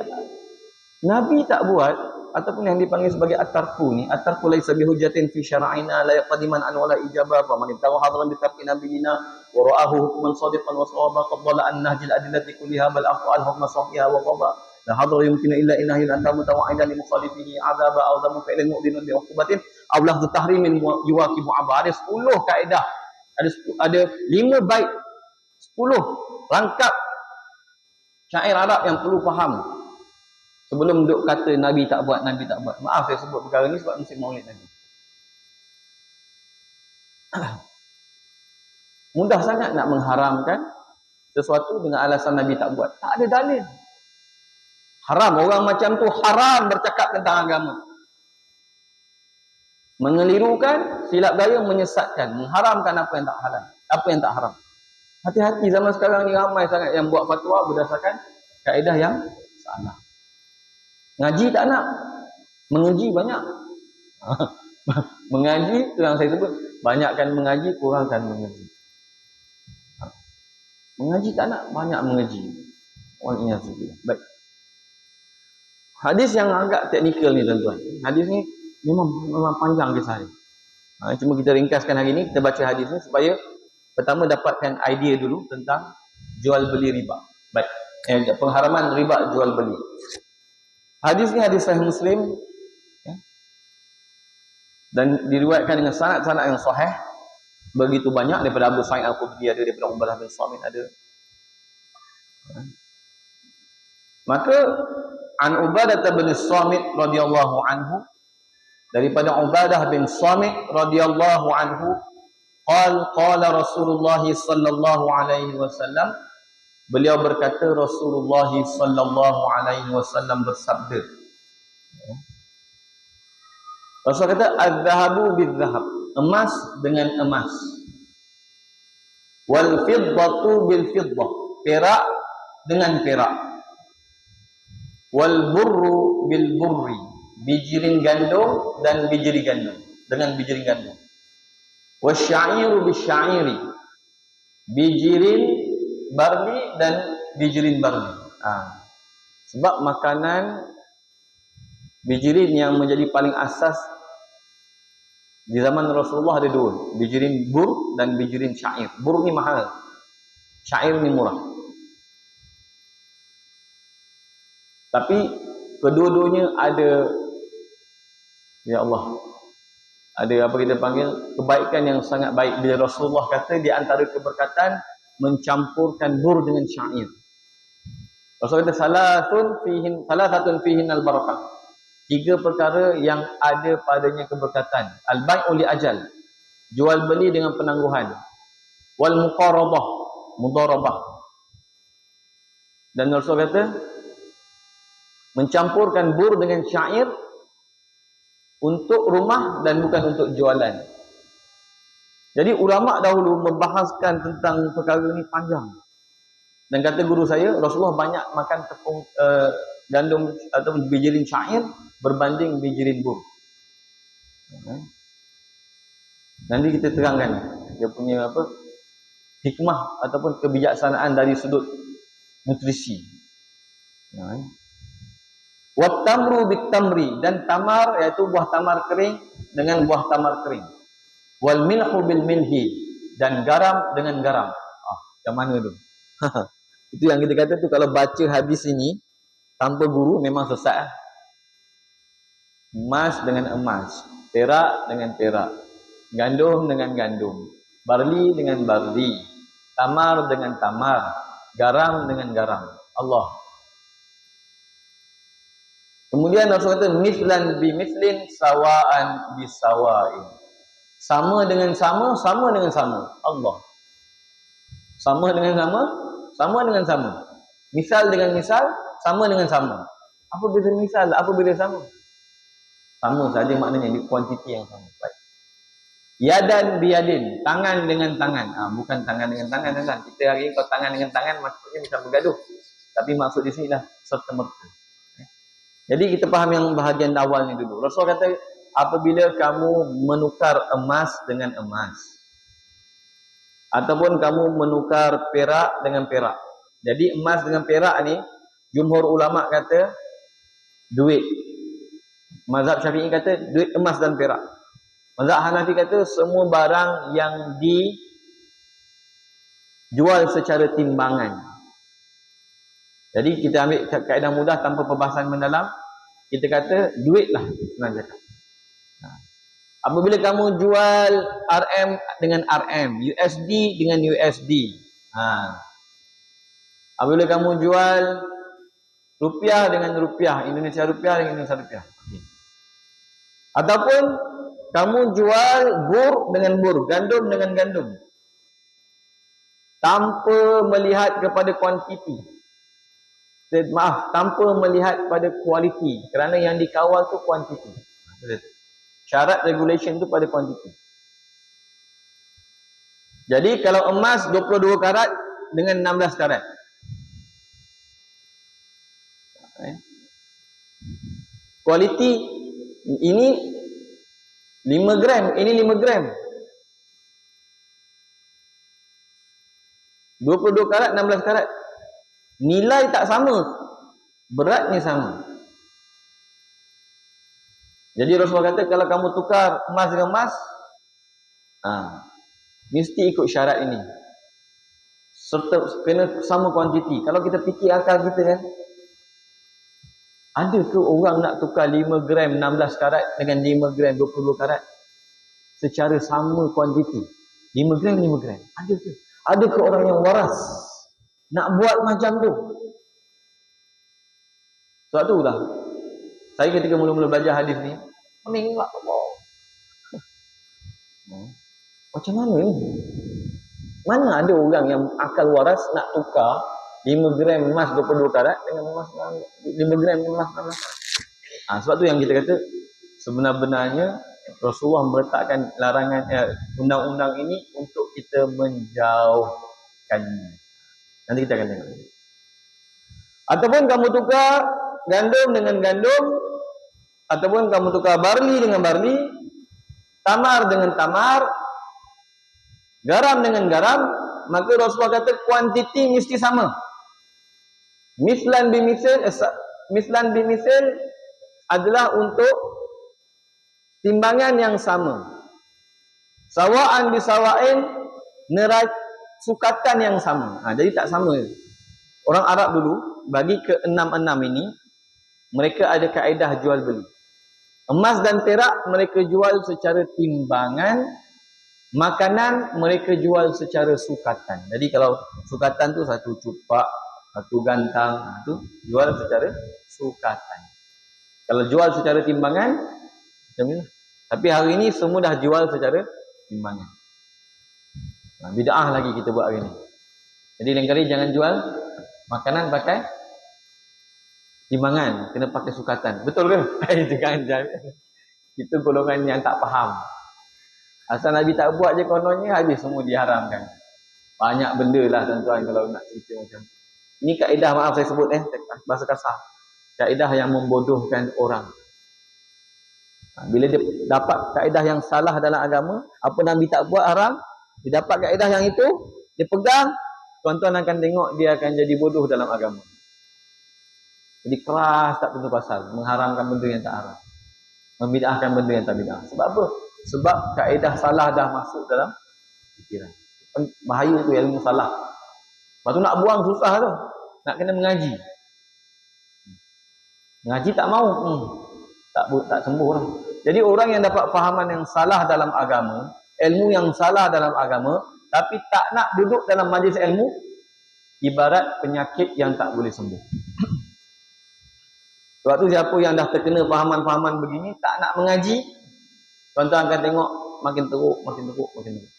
Nabi tak buat, ataupun yang dipanggil sebagai at-tarku ni, at-tarku laisa bi hujjatin fi syara'ina la yaqdiman an wala ijabah wa man ibtagha hadran bi tarki nabiyina wa ra'ahu hukman sadiqan wa sawaba qaddala an nahjil adillati kulliha bal af'al hukma sahiha wa qada la hadra yumkinu illa innahi la tamu tawa'idan li mukhalifihi azaba aw damu fi'lin mu'dinun bi uqubatin aw lafdhu tahrimin yuwaqibu abad. Ada 10 kaedah, ada 5 bait, 10 rangkap syair Arab yang perlu faham sebelum duk kata Nabi tak buat. Maaf saya sebut perkara ni sebab musim maulid Nabi. Mudah sangat nak mengharamkan sesuatu dengan alasan Nabi tak buat. Tak ada dalil. Haram. Orang macam tu haram bercakap tentang agama. Mengelirukan, silap gaya, menyesatkan, mengharamkan apa yang tak halal, apa yang tak haram. Hati-hati, zaman sekarang ni ramai sangat yang buat fatwa berdasarkan kaedah yang salah. Ngaji tak nak, mengaji banyak. Mengaji, itu yang saya sebut, banyakkan mengaji, kurangkan mengaji. Mengaji tak nak, banyak mengaji. Baik. Hadis yang agak teknikal ni tuan-tuan. Hadis ni memang panjang kisah ni. Cuma kita ringkaskan hari ni, kita baca hadis ni supaya pertama dapatkan idea dulu tentang jual beli riba. Baik. Pengharaman riba jual beli. Hadis ni hadis Sahih Muslim, ya, dan diriwayatkan dengan sanad-sanad yang sahih. Begitu banyak, daripada Abu Sa'id Al-Khudri ada, daripada Ubadah bin Samit ada. Maka an Ubadah bin Samit radhiyallahu anhu, daripada Ubadah bin Samit radhiyallahu anhu, qala Rasulullah sallallahu alaihi wasallam, beliau berkata, Rasulullah sallallahu alaihi wasallam bersabda. Rasul kata, az-zahabu bil-zahab, emas dengan emas. Wal fiddatu bil-fiddah, perak dengan perak. Wal burru bil-burri, bijirin gandum dan bijiri gandum, dengan bijirin gandum. Wasya'iru bisya'iri, bijirin barli dan bijirin barli. Sebab makanan bijirin yang menjadi paling asas di zaman Rasulullah ada 2, bijirin bur dan bijirin syair. Bur ni mahal, syair ni murah. Tapi kedua-duanya ada, ya Allah, ada apa kita panggil, kebaikan yang sangat baik. Bila Rasulullah kata di antara keberkatan mencampurkan bur dengan syair. Rasul kata salatun fihin al-barakah. 3 perkara yang ada padanya keberkatan. Al-bai'u li ajal, jual beli dengan penangguhan. Wal muqarabah, mudarabah. Dan Rasul kata mencampurkan bur dengan syair untuk rumah dan bukan untuk jualan. Jadi ulama dahulu membahaskan tentang perkara ini panjang. Dan kata guru saya, Rasulullah banyak makan tepung gandum atau bijirin syair berbanding bijirin bur. Nanti kita terangkan dia punya apa, hikmah ataupun kebijaksanaan dari sudut nutrisi. Wat tamru bit tamri, dan tamar iaitu buah tamar kering dengan buah tamar kering. Wal milhu bil milhi, dan garam dengan garam. Yang mana tu? Itu yang kita kata tu, kalau baca hadis ini tanpa guru memang sesat. Emas dengan emas, perak dengan perak, gandum dengan gandum, barli dengan barli, tamar dengan tamar, garam dengan garam. Allah. Kemudian Rasul kata mislan bi mislin, sawaan bi sawain. Sama dengan sama, sama dengan sama. Allah. Sama dengan sama, sama dengan sama. Misal dengan misal, sama dengan sama. Apa beza misal? Apa beza sama? Sama saja maknanya, di kuantiti yang sama. Baik. Yadan biyadin, tangan dengan tangan. Bukan tangan dengan tangan. Kita hari ini kalau tangan dengan tangan maksudnya bisa bergaduh. Tapi maksud di sini lah serta merta. Jadi kita faham yang bahagian awal ni dulu. Rasul kata apabila kamu menukar emas dengan emas, ataupun kamu menukar perak dengan perak. Jadi emas dengan perak ni, jumhur ulama kata duit. Mazhab Syafi'i kata duit emas dan perak. Mazhab Hanafi kata semua barang yang dijual secara timbangan. Jadi kita ambil kaedah mudah tanpa perbahasan mendalam, kita kata duit lah senang cakap. Apabila kamu jual RM dengan RM, USD dengan USD. Apabila kamu jual rupiah dengan rupiah, Indonesia rupiah dengan Indonesia rupiah. Ataupun kamu jual bur dengan bur, gandum dengan gandum, tanpa melihat kepada kuantiti. Tanpa melihat pada kualiti, kerana yang dikawal tu kuantiti. Syarat regulation tu pada kuantiti. Jadi kalau emas 22 karat dengan 16 karat, kualiti ini 5 gram, ini 5 gram. 22 karat, 16 karat. Nilai tak sama, beratnya sama. Jadi Rasulullah kata kalau kamu tukar emas dengan emas, mesti ikut syarat ini. Serta kena sama kuantiti. Kalau kita fikir akal kita kan, ada ke orang nak tukar 5 gram 16 karat dengan 5 gram 22 karat secara sama kuantiti? 5 gram 5 gram. Ada ke? Ada ke orang yang waras nak buat macam tu? Sebab tu lah saya ketika mula-mula belajar hadis ni, pening lah Allah. Macam mana ni? Mana ada orang yang akal waras nak tukar 5 gram emas 22 karat dengan emas 5 gram emas 16 karat? Sebab tu yang kita kata sebenar-benarnya Rasulullah meletakkan larangan undang-undang ini untuk kita menjauhkannya. Nanti kita akan tengok. Ataupun kamu tukar gandum dengan gandum, ataupun kamu tukar barli dengan barli, tamar dengan tamar, garam dengan garam, maka Rasulullah kata kuantiti mesti sama. Mislan bimisl adalah untuk timbangan yang sama. Sawaan bisawain, sukatan yang sama. Jadi tak sama. Orang Arab dulu bagi ke 6-6 ini, mereka ada kaedah jual beli. Emas dan perak mereka jual secara timbangan, makanan mereka jual secara sukatan. Jadi kalau sukatan tu satu cupak, satu gantang, tu jual secara sukatan. Kalau jual secara timbangan, macam ni lah. Tapi hari ini semua dah jual secara timbangan. Bid'ah lagi kita buat hari ni. Jadi lain kali jangan jual makanan pakai timbangan, kena pakai sukatan. Betul ke? Jangan. Itu golongan yang tak faham. Asal Nabi tak buat je kononnya, habis semua diharamkan. Banyak benda lah tuan-tuan kalau nak cerita macam tu. Ini kaedah, maaf saya sebut bahasa kasar. Kaedah yang membodohkan orang. Bila dia dapat kaedah yang salah dalam agama, apa Nabi tak buat haram, dia dapat kaedah yang itu, dia pegang, tuan-tuan akan tengok dia akan jadi bodoh dalam agama. Jadi keras tak tentu pasal, mengharamkan benda yang tak haram, membid'ahkan benda yang tak bid'ah. Sebab apa? Sebab kaedah salah dah masuk dalam fikiran. Bahaya tu ilmu salah. Lepas tu nak buang susah tu. Nak kena mengaji. Mengaji tak mau. Tak sembuh lah. Jadi orang yang dapat fahaman yang salah dalam agama, ilmu yang salah dalam agama, tapi tak nak duduk dalam majlis ilmu, ibarat penyakit yang tak boleh sembuh. Sebab tu siapa yang dah terkena fahaman-fahaman begini, tak nak mengaji, tuan-tuan akan tengok makin teruk, makin teruk, makin teruk.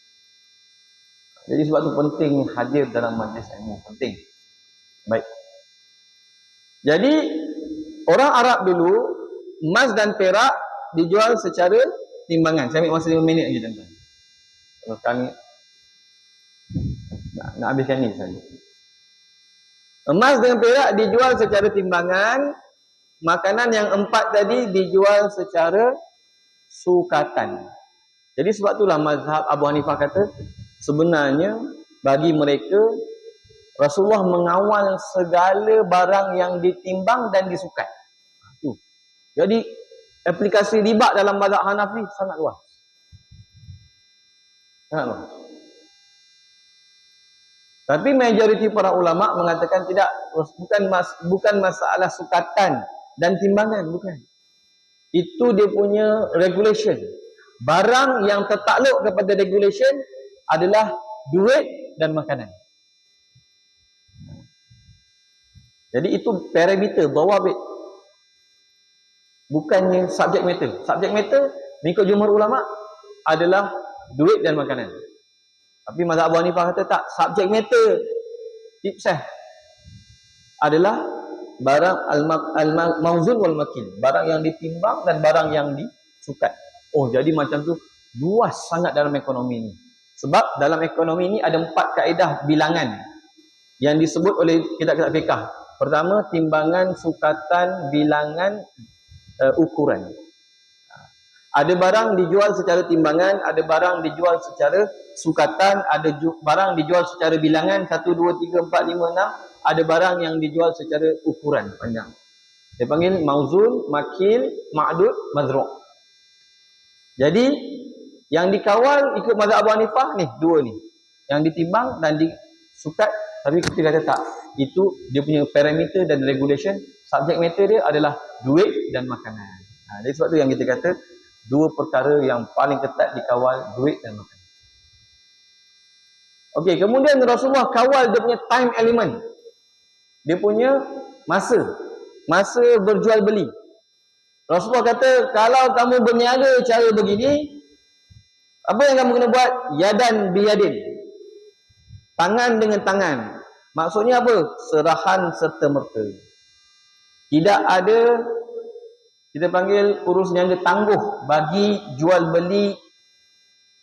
Jadi sebab tu penting hadir dalam majlis ilmu, penting. Baik. Jadi orang Arab dulu, emas dan perak dijual secara timbangan. Saya ambil masa 5 minit lagi tuan-tuan. Kalau kami nak habiskan ni saja. Emas dan perak dijual secara timbangan. Makanan yang 4 tadi dijual secara sukatan. Jadi sebab itulah mazhab Abu Hanifah kata, sebenarnya bagi mereka Rasulullah mengawal segala barang yang ditimbang dan disukat. Jadi aplikasi riba dalam mazhab Hanafi sangat luas. Sangat luas. Tapi majoriti para ulama mengatakan tidak, bukan masalah sukatan dan timbangan, bukan. Itu dia punya regulation. Barang yang tertakluk kepada regulation adalah duit dan makanan. Jadi itu parameter, dawabit. Bukannya subject matter. Subject matter, mengikut jumhur ulama, adalah duit dan makanan. Tapi mazhab Abu Hanifah kata tak. Subject matter ipsah adalah barang al-mawzun wal makil. Barang yang ditimbang dan barang yang disukat. Oh, jadi macam tu luas sangat dalam ekonomi ni. Sebab dalam ekonomi ni ada 4 kaedah bilangan yang disebut oleh kitab-kitab fiqh. Pertama, timbangan, sukatan, bilangan, ukuran. Ada barang dijual secara timbangan, ada barang dijual secara sukatan, ada barang dijual secara bilangan 1, 2, 3, 4, 5, 6. Ada barang yang dijual secara ukuran panjang. Dia panggil mauzun, makil, ma'dud, mazru'. Jadi yang dikawal ikut mazhab Abu Hanifah ni, 2 ni. Yang ditimbang dan disukat. Tapi kita kata tak. Itu dia punya parameter dan regulation. Subject matter dia adalah duit dan makanan. Jadi sebab tu yang kita kata 2 perkara yang paling ketat dikawal, duit dan makanan. Okey, kemudian Rasulullah kawal dia punya time element. Dia punya masa berjual beli. Rasulullah kata, kalau kamu berniaga cara begini, apa yang kamu kena buat? Yadan biyadin. Tangan dengan tangan. Maksudnya apa? Serahan serta merta. Tidak ada, kita panggil urus niaga tangguh bagi jual beli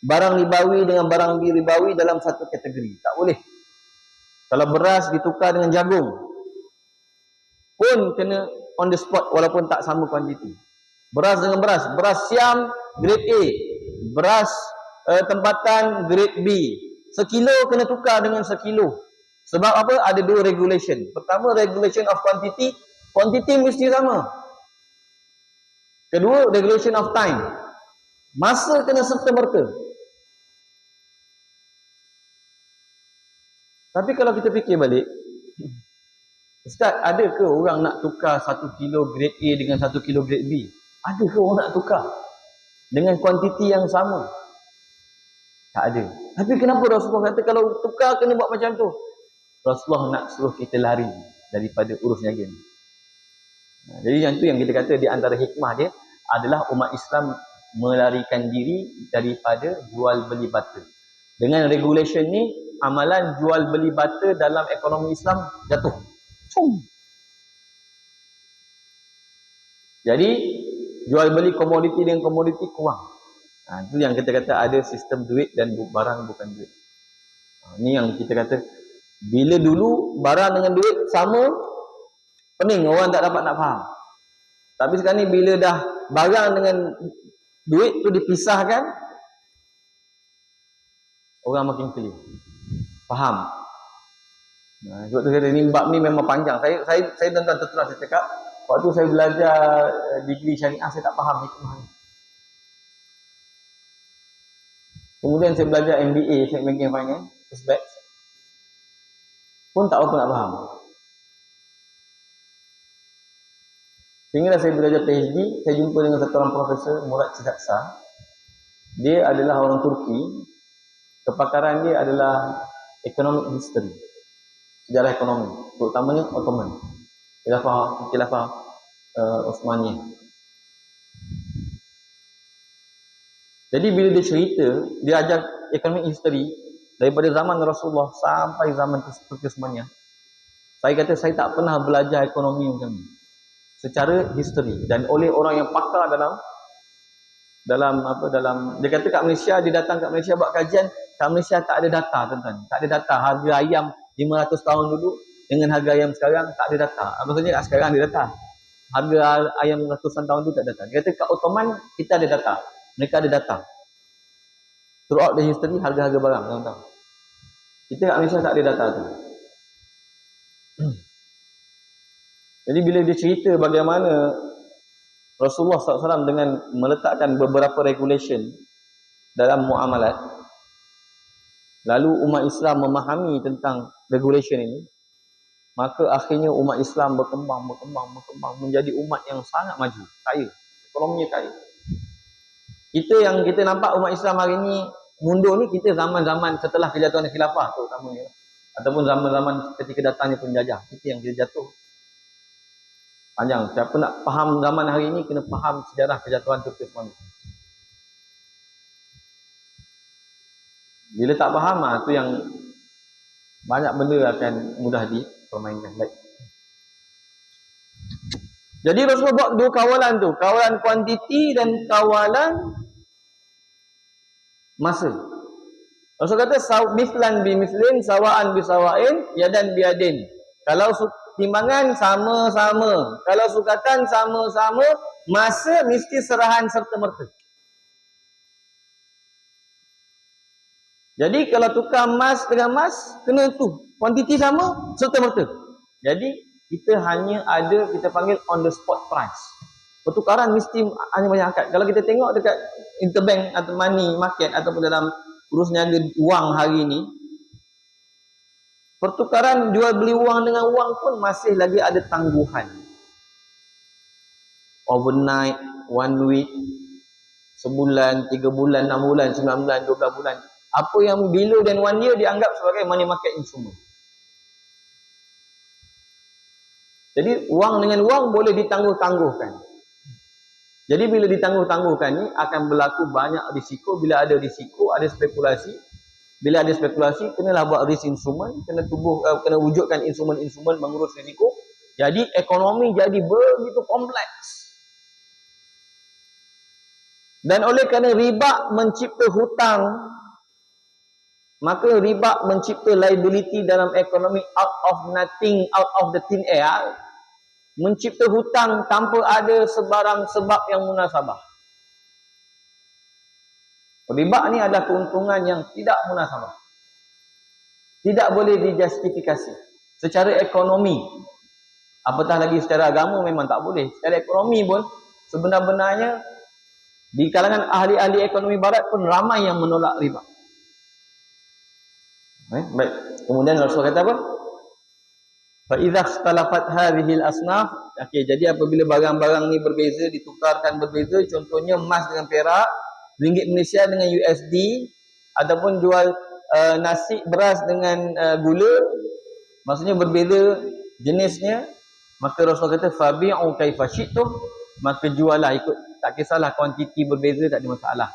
barang ribawi dengan barang ribawi dalam satu kategori. Tak boleh. Kalau beras ditukar dengan jagung, pun kena on the spot walaupun tak sama kuantiti. Beras dengan beras. Beras siam grade A. Beras tempatan grade B. Sekilo kena tukar dengan sekilo. Sebab apa? Ada 2 regulation. Pertama, regulation of quantity. Quantity mesti sama. Kedua, regulation of time. Masa kena serta-merta. Tapi kalau kita fikir balik, Ustaz, ada ke orang nak tukar 1 kilo grade A dengan 1 kilo grade B? Ada ke orang nak tukar? Dengan kuantiti yang sama? Tak ada. Tapi kenapa Rasulullah kata kalau tukar kena buat macam tu? Rasulullah nak suruh kita lari daripada urus niaga ni. Jadi yang tu yang kita kata di antara hikmah dia adalah umat Islam melarikan diri daripada jual beli barter. Dengan regulation ni, amalan jual beli barter dalam ekonomi Islam jatuh. Jadi jual beli komoditi dengan komoditi kurang. Itu yang kita kata ada sistem duit dan barang bukan duit. Ini yang kita kata bila dulu barang dengan duit sama, pening, orang tak dapat nak faham. Tapi sekarang ni bila dah barang dengan duit tu dipisahkan, orang makin clear, faham. Sebab tu kata ni bab ni memang panjang. Saya tuan-tuan terus saya cakap, waktu saya belajar degree syariah saya tak faham hikmah ni. Kemudian saya belajar MBA, Trade Banking and Finance, first batch, pun tak apa nak faham. Sehingga saya belajar PhD, saya jumpa dengan satu orang profesor, Murad Sidaksa. Dia adalah orang Turki. Kepakaran dia adalah economic history, sejarah ekonomi, terutamanya Ottoman, khilafah Osmaniyah. Jadi bila dia cerita, dia ajar economic history daripada zaman Rasulullah sampai zaman Turki Osmaniyah. Saya kata saya tak pernah belajar ekonomi macam ni secara history, dan oleh orang yang pakar dalam dia kata kat Malaysia, dia datang kat Malaysia buat kajian, kat Malaysia tak ada data tuan-tuan, tak ada data harga ayam 500 tahun dulu dengan harga ayam sekarang, tak ada data. Maksudnya sekarang ada data, harga ayam ratusan tahun dulu tak ada data. Dia kata kat Ottoman kita ada data, mereka ada data throughout the history harga-harga barang, tuan-tuan. Kita kat Malaysia tak ada data tu. Jadi bila dia cerita bagaimana Rasulullah SAW dengan meletakkan beberapa regulation dalam muamalat, lalu umat Islam memahami tentang regulation ini, maka akhirnya umat Islam berkembang menjadi umat yang sangat maju, kaya, ekonominya kaya. Yang kita nampak umat Islam hari ini mundur ni, kita zaman-zaman setelah kejatuhan khilafah terutamanya, ataupun zaman-zaman ketika datangnya penjajah, kita yang kita jatuh. Panjang. Siapa nak faham zaman hari ini, kena faham sejarah kejatuhan Turki Osmaniyah. Bila tak faham, tu yang banyak benda akan mudah dipermainkan. Baik. Jadi Rasulullah buat dua kawalan tu, kawalan kuantiti dan kawalan masa. Rasulullah kata mislan bi mislin, sawaan bi sawain, yadan bi yadin. Kalau timbangan sama-sama, kalau sukatan sama-sama, masa mesti serahan serta merta. Jadi kalau tukar emas dengan emas, kena tu kuantiti sama serta merta. Jadi kita hanya ada, kita panggil on the spot price. Pertukaran mesti hanya banyak akad. Kalau kita tengok dekat interbank atau money market ataupun dalam urus niaga wang hari ini, pertukaran jual beli wang dengan wang pun masih lagi ada tangguhan. Overnight, 1 week, sebulan, 3 bulan, 6 bulan, 9 bulan, 12 bulan. Apa yang below than 1 year dianggap sebagai money market instrument. Jadi wang dengan wang boleh ditangguh-tangguhkan. Jadi bila ditangguh-tangguhkan ni akan berlaku banyak risiko. Bila ada risiko, ada spekulasi. Bila ada spekulasi, kenalah buat risk instrument, kena wujudkan instrumen-instrumen mengurus risiko. Jadi ekonomi jadi begitu kompleks. Dan oleh kerana riba mencipta hutang, maka riba mencipta liability dalam ekonomi out of nothing, out of the thin air, mencipta hutang tanpa ada sebarang sebab yang munasabah. Riba ni adalah keuntungan yang tidak munasabah. Tidak boleh dijustifikasi. Secara ekonomi, apatah lagi secara agama memang tak boleh. Secara ekonomi pun sebenar-benarnya di kalangan ahli-ahli ekonomi barat pun ramai yang menolak riba. Baik. Kemudian Rasul kata apa? Fa idza ikhtalafat hadhihi al-asnaf, okey, jadi apabila barang-barang ni berbeza, ditukarkan berbeza, contohnya emas dengan perak, ringgit Malaysia dengan USD, ataupun jual nasi beras dengan gula, maksudnya berbeza jenisnya, maka Rasul kata fabi'u kaifa syi'tum, maka jualah ikut, tak kisahlah kuantiti berbeza, tak ada masalah.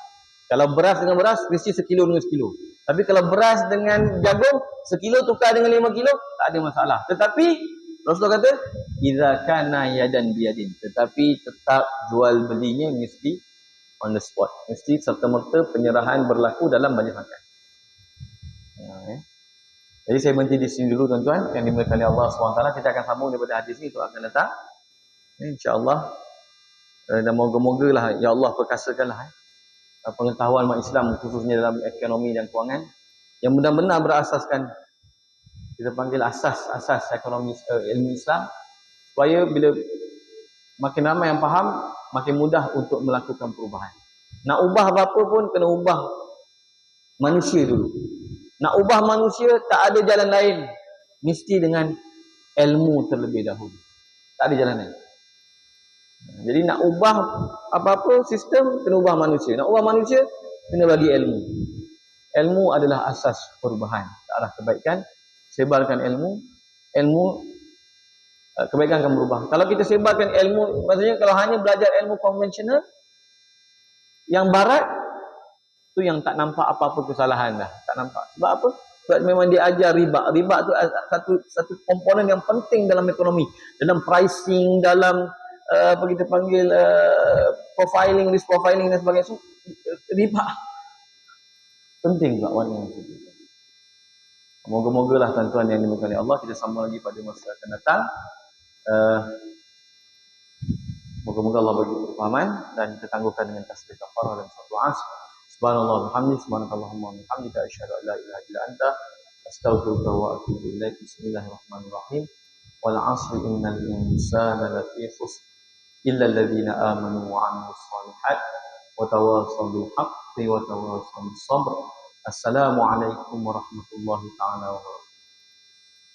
Kalau beras dengan beras, mesti sekilo dengan sekilo. Tapi kalau beras dengan jagung, sekilo tukar dengan 5 kilo, tak ada masalah. Tetapi Rasulullah kata idza kana yadan biyadin, tetapi tetap jual belinya mesti on the spot, mesti serta-merta penyerahan berlaku dalam majlis makan. Jadi saya berhenti di sini dulu tuan-tuan yang dimuliakan oleh Allah SWT. Kita akan sambung daripada hadis ini, itu akan datang insya-Allah. Dan moga-moga lah ya Allah perkasakanlah pengetahuan umat Islam khususnya dalam ekonomi dan kewangan yang benar-benar berasaskan, kita panggil asas ekonomi ilmu Islam, supaya bila makin ramai yang faham, makin mudah untuk melakukan perubahan. Nak ubah apa-apa pun kena ubah manusia dulu. Nak ubah manusia tak ada jalan lain, mesti dengan ilmu terlebih dahulu. Tak ada jalan lain. Jadi nak ubah apa-apa sistem, kena ubah manusia. Nak ubah manusia, kena bagi ilmu. Ilmu adalah asas perubahan ke arah kebaikan. Sebarkan ilmu, ilmu kebaikan akan berubah. Kalau kita sebarkan ilmu, maksudnya kalau hanya belajar ilmu konvensional, yang barat, tu yang tak nampak apa-apa kesalahan dah. Tak nampak. Sebab apa? Sebab memang dia ajar riba. Riba tu satu komponen yang penting dalam ekonomi. Dalam pricing, dalam apa kita panggil profiling, risk profiling dan sebagainya. So, riba penting juga warna yang seperti itu. Moga-moga lah tuan-tuan yang dimuliakan oleh Allah, kita sambung lagi pada masa akan datang. Moga-moga Allah bagi kefahaman dan kita tangguhkan dengan tasbih kafarah dan salat du'a. Subhanallah bihamdi, subhanakallahumma wa bihamdika asyhadu an la ilaha illa anta astaghfiruka wa atubu ilaik. Bismillahirrahmanirrahim. Wal 'asri innal insana lafi khusr illa alladhina amanu wa 'amilus shalihat wa tawassaw bil haqqi wa tawassaw bis sabr. Assalamualaikum warahmatullahi taala wabarakatuh.